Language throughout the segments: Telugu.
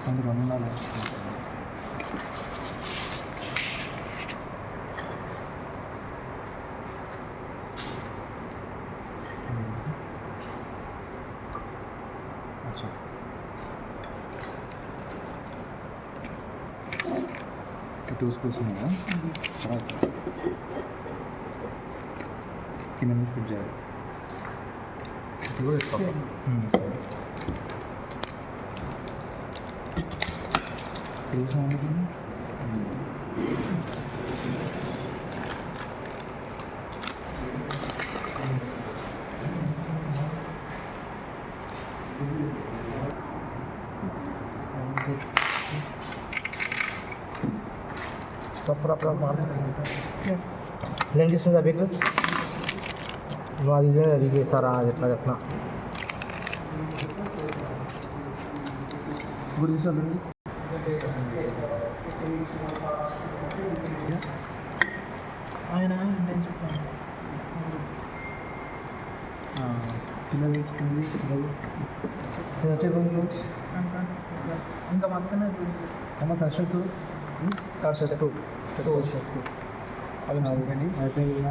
అందులో ఉండాలి. अच्छा टू स्कूल्स ఉన్నాయా? కింద నుంచి ఫిట్ చేయాలి. ఇది కూడా సరే. తెలుసా మీకు? तो पूरा मार सकते हैं. लेंगे इसमें अभी ఇది సారా అది ఎట్లా చెప్పిన గుడి సార్ ఆయన నేను చెప్పాను పిల్లలు ఇంకా మొత్తం అమ్మ కష్టం షర్టు అయిపోయింది.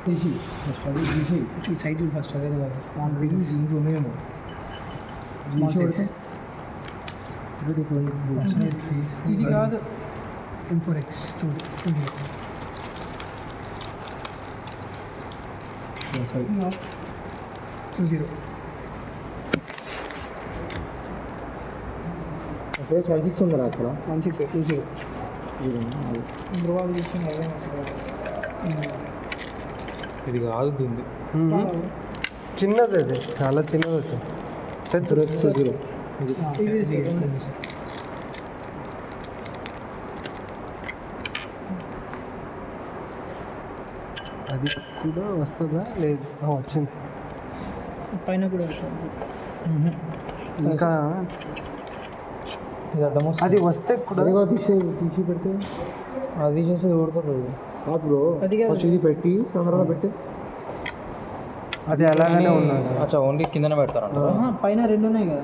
తీసి ఫస్ట్ అది తీసి సైకిల్ ఫస్ట్ అదే కదా స్మాల్ ఇంట్లో ఉన్నాయేమో స్మాల్ సైజ్ ఇది కాదు M4X 20 ఫేస్ 16 ఉందా అక్కడ 16 బ్రోవాల్ ఇచ్చిన అదే ఇది కాదు ఉంది చిన్నది అది చాలా చిన్నది వచ్చింది పెద్ద అది కూడా వస్తుందా లేదు వచ్చింది పైన కూడా వచ్చింది ఇంకా అది వస్తే కూడా తీసి పెడితే అది చేసి ఓడిపోతుంది కాదు బ్రో ఫస్ట్ ఇది పెట్టి తొందరగా పెడితే అది అలాగనే ఉన్నాడు. అచ్చా ఓన్లీ కిందనే పెడతారంట. పైన రెండు ఉన్నాయి కదా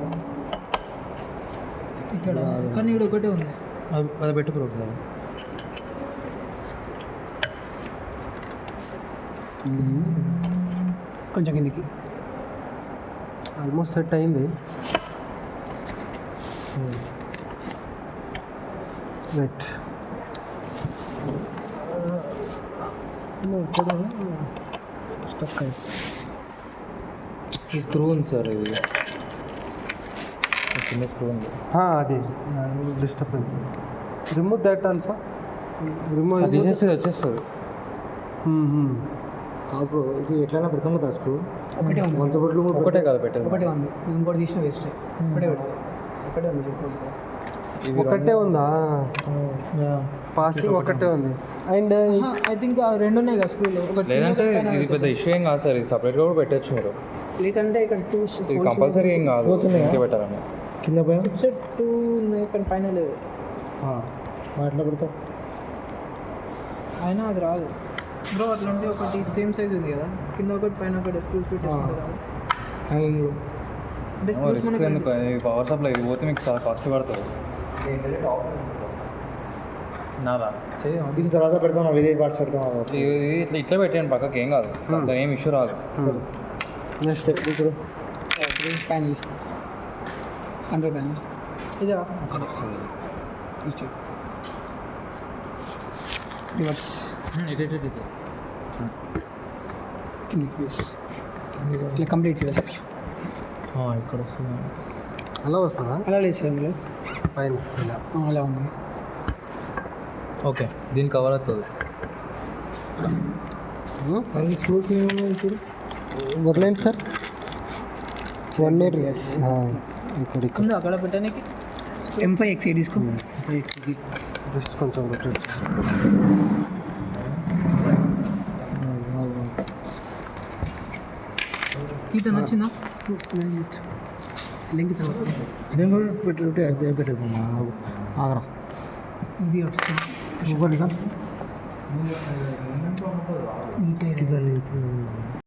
ఇక్కడ కానీ ఇక్కడ ఒకటే ఉంది అది పెట్టి ప్రోగ్రామ్ కొంచెం కిందికి ఆల్మోస్ట్ సెట్ అయింది. రైట్ ఇక్కడ స్టక్ అయింది. స్క్రూ ఉంది సార్, ఇది చిన్న స్క్రూ ఉంది. అది డిస్టర్బ్ అయింది. రిమూవ్ దట్ ఆల్సో రిమూవ్ అది చేసేది వచ్చేస్తుంది. కాదు ఇది ఎట్లయినా పెడతాం కదా స్క్రూ ఒకటే ఉంది వన్ సపోర్ట్లు ఒకటే కాదు పెట్టేది, ఒకటే ఉంది ఇంకోటి తీసిన వేస్ట్ ఒకటే పెడతాం ఒకటే ఉంది ఒకటే ఉందా పాసింగ్ ఒకటే ఉంది. అండ్ ఐ థింక్ రెండు ఉన్నాయి కదా స్కూల్లో ఒకటి లేదంటే ఇది పెద్ద ఇష్యూ ఏం కాదు సార్, ఇది సపరేట్గా కూడా పెట్టచ్చు మీరు. లేకంటే ఇక్కడ టూ ఇది కంపల్సరీ ఏం కాదు, ఇంకే పెట్టాలని. కింద పైన టూ ఉన్నాయి కానీ పైన లేదు. ఎట్లా పెడతాం అయినా అది రాదు బ్రో. అట్లంటే ఒకటి సేమ్ సైజ్ ఉంది కదా, కింద ఒకటి పైన ఒకటి స్క్రూస్ పెట్టేసుకుంటే రాదు. అంటే స్క్రూస్ రిస్క్ ఎందుకు, పవర్ సప్లై ఇది పోతే మీకు చాలా కాస్ట్ పడుతుంది. నాదా ఇది తర్వాత పెడతాం, వేరే పార్ట్స్ పెడతాం. ఇది ఇట్లా ఇట్లా పెట్టండి పక్కకి, ఏం కాదు, అంత ఏం ఇష్యూ రాదు. నెక్స్ట్ ఇప్పుడు ప్యానల్ కంట్రోల్ ప్యానల్ ఇదా రివర్స్ కిందికి ప్లీజ్ ఇట్లా కంప్లీట్ రివర్స్ ఇక్కడ వస్తుంది. అలా వస్తుందా? అలా లేదు సార్ మీరు పైన ఇలా అలా ఉంది. ఓకే దీని కవర్ అవుతుంది. అది స్క్రూస్ ఏమన్నా ఇప్పుడు వదిలేండి సార్. 180 ఇక్కడ ఉంది అక్కడ పెట్టడానికి M5X తీసుకో. జస్ట్ కొంచెం రొటేట్ ఈత నచ్చిందా లింక్ అదేం కూడా పెట్టి అదే పెట్టేది ఆగరా ఇది ఇవ్వండి కదా ఈ చైర్ కింద